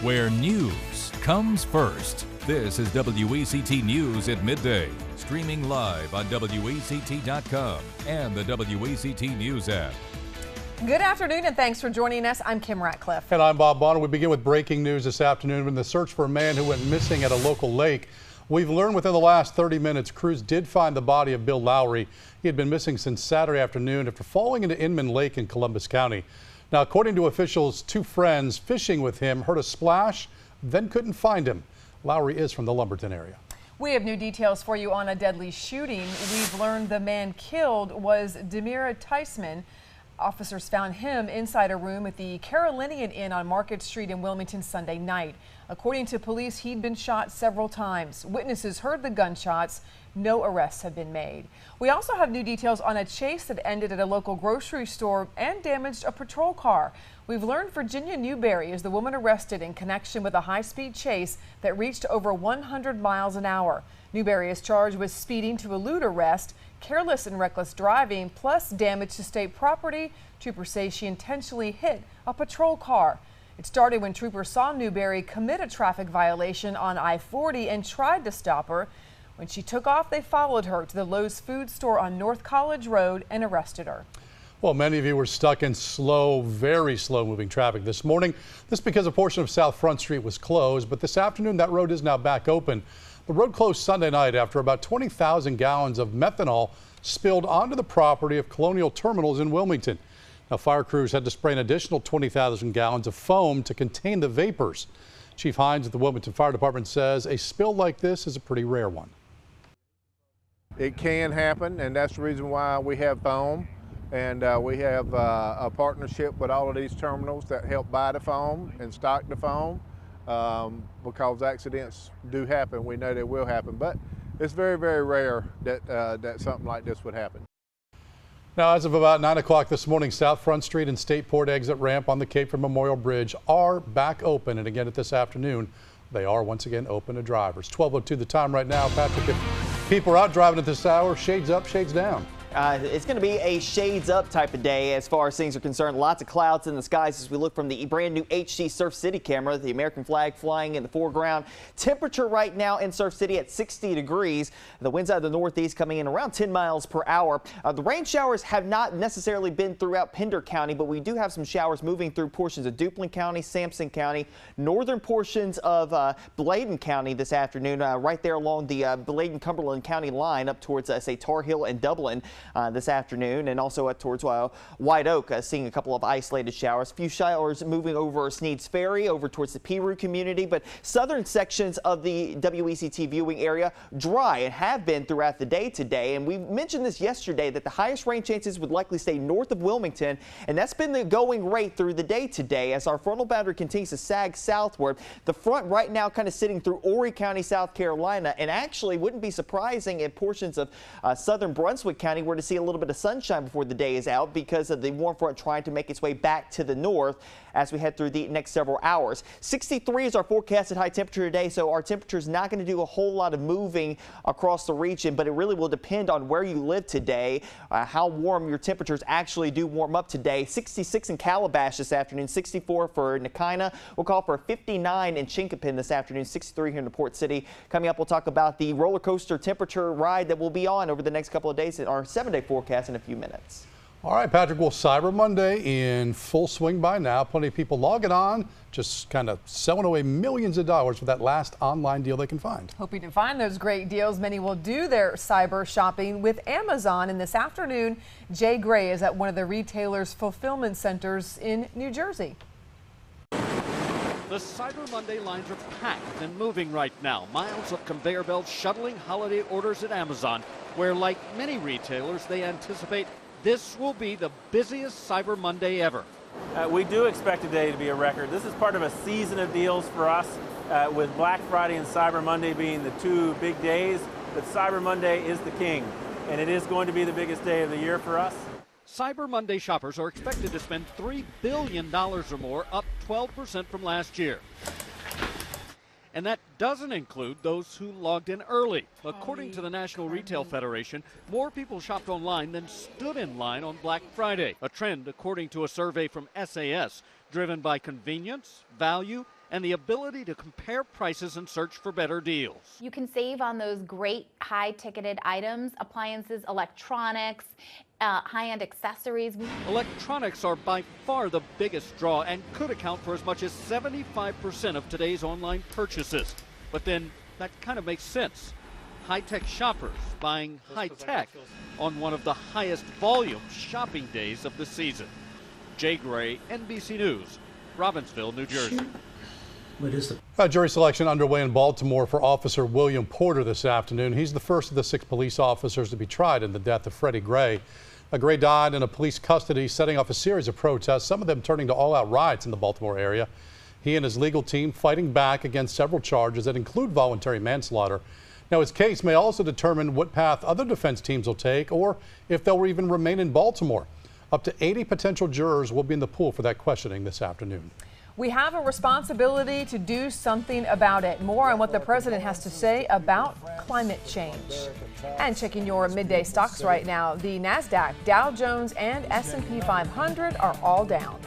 where news comes first. This is WECT News at Midday, streaming live on WECT.com and the WECT News app. Good afternoon and thanks for joining us. I'm Kim Ratcliffe. And I'm Bob Bonner. We begin with breaking news this afternoon in the search for a man who went missing at a local lake. We've learned within the last 30 minutes, crews did find the body of Bill Lowry. He had been missing since Saturday afternoon after falling into Inman Lake in Columbus County. Now, according to officials, two friends fishing with him heard a splash, then couldn't find him. Lowry is from the Lumberton area. We have new details for you on a deadly shooting. We've learned the man killed was Demira Teisman. Officers found him inside a room at the Carolinian Inn on Market Street in Wilmington Sunday night. According to police, he'd been shot several times. Witnesses heard the gunshots. No arrests have been made. We also have new details on a chase that ended at a local grocery store and damaged a patrol car. We've learned Virginia Newberry is the woman arrested in connection with a high-speed chase that reached over 100 miles an hour. Newberry is charged with speeding to elude arrest, careless and reckless driving, plus damage to state property. Troopers say she intentionally hit a patrol car. It started when troopers saw Newberry commit a traffic violation on I-40 and tried to stop her. When she took off, they followed her to the Lowe's food store on North College Road and arrested her. Well, many of you were stuck in slow, very slow moving traffic this morning. This because a portion of South Front Street was closed, but this afternoon that road is now back open. The road closed Sunday night after about 20,000 gallons of methanol spilled onto the property of Colonial Terminals in Wilmington. Now, fire crews had to spray an additional 20,000 gallons of foam to contain the vapors. Chief Hines at the Wilmington Fire Department says a spill like this is a pretty rare one. It can happen, and that's the reason why we have foam, and we have a partnership with all of these terminals that help buy the foam and stock the foam, because accidents do happen. We know they will happen, but it's very, very rare that something like this would happen. Now, as of about 9 o'clock this morning, South Front Street and Stateport exit ramp on the Cape Fear Memorial Bridge are back open, and again at this afternoon, they are once again open to drivers. 12:02 the time right now. Patrick, if people are out driving at this hour, shades up, shades down. It's going to be a shades up type of day as far as things are concerned. Lots of clouds in the skies as we look from the brand new HD Surf City camera. The American flag flying in the foreground. Temperature right now in Surf City at 60 degrees. The winds out of the northeast coming in around 10 miles per hour. The rain showers have not necessarily been throughout Pender County, but we do have some showers moving through portions of Duplin County, Sampson County, northern portions of Bladen County this afternoon, right there along the Bladen-Cumberland County line up towards, say, Tar Heel and Dublin. This afternoon, and also up towards White Oak, seeing a couple of isolated showers. A few showers moving over Sneads Ferry, over towards the Piru community, but southern sections of the WECT viewing area dry and have been throughout the day today. And we mentioned this yesterday that the highest rain chances would likely stay north of Wilmington, and that's been the going rate through the day today as our frontal boundary continues to sag southward. The front right now kind of sitting through Horry County, South Carolina, and actually wouldn't be surprising if portions of southern Brunswick County were to see a little bit of sunshine before the day is out because of the warm front trying to make its way back to the north as we head through the next several hours. 63 is our forecasted high temperature today, so our temperature is not going to do a whole lot of moving across the region, but it really will depend on where you live today, how warm your temperatures actually do warm up today. 66 in Calabash this afternoon, 64 for Nakina. We'll call for 59 in Chinkapin this afternoon, 63 here in the Port City. Coming up, we'll talk about the roller coaster temperature ride that we'll be on over the next couple of days in our 7-day forecast in a few minutes. All right, Patrick, well, Cyber Monday in full swing by now. Plenty of people logging on, just kind of selling away millions of dollars for that last online deal they can find. Hoping to find those great deals. Many will do their cyber shopping with Amazon. And this afternoon, Jay Gray is at one of the retailer's fulfillment centers in New Jersey. The Cyber Monday lines are packed and moving right now. Miles of conveyor belts shuttling holiday orders at Amazon, where, like many retailers, they anticipate this will be the busiest Cyber Monday ever. We do expect today to be a record. This is part of a season of deals for us, with Black Friday and Cyber Monday being the two big days. But Cyber Monday is the king, and it is going to be the biggest day of the year for us. Cyber Monday shoppers are expected to spend $3 billion or more, up 12% from last year. And that doesn't include those who logged in early. According to the National Retail Federation, more people shopped online than stood in line on Black Friday, a trend according to a survey from SAS driven by convenience, value, and the ability to compare prices and search for better deals. You can save on those great high-ticketed items, appliances, electronics, high-end accessories. Electronics are by far the biggest draw and could account for as much as 75% of today's online purchases. But then that kind of makes sense. High-tech shoppers buying high-tech on one of the highest volume shopping days of the season. Jay Gray, NBC News, Robbinsville, New Jersey. Jury selection underway in Baltimore for Officer William Porter this afternoon. He's the first of the 6 police officers to be tried in the death of Freddie Gray. Gray died in a police custody, setting off a series of protests, some of them turning to all-out riots in the Baltimore area. He and his legal team fighting back against several charges that include voluntary manslaughter. Now, his case may also determine what path other defense teams will take or if they'll even remain in Baltimore. Up to 80 potential jurors will be in the pool for that questioning this afternoon. We have a responsibility to do something about it. More on what the president has to say about climate change. And checking your midday stocks right now, the NASDAQ, Dow Jones, and S&P 500 are all down.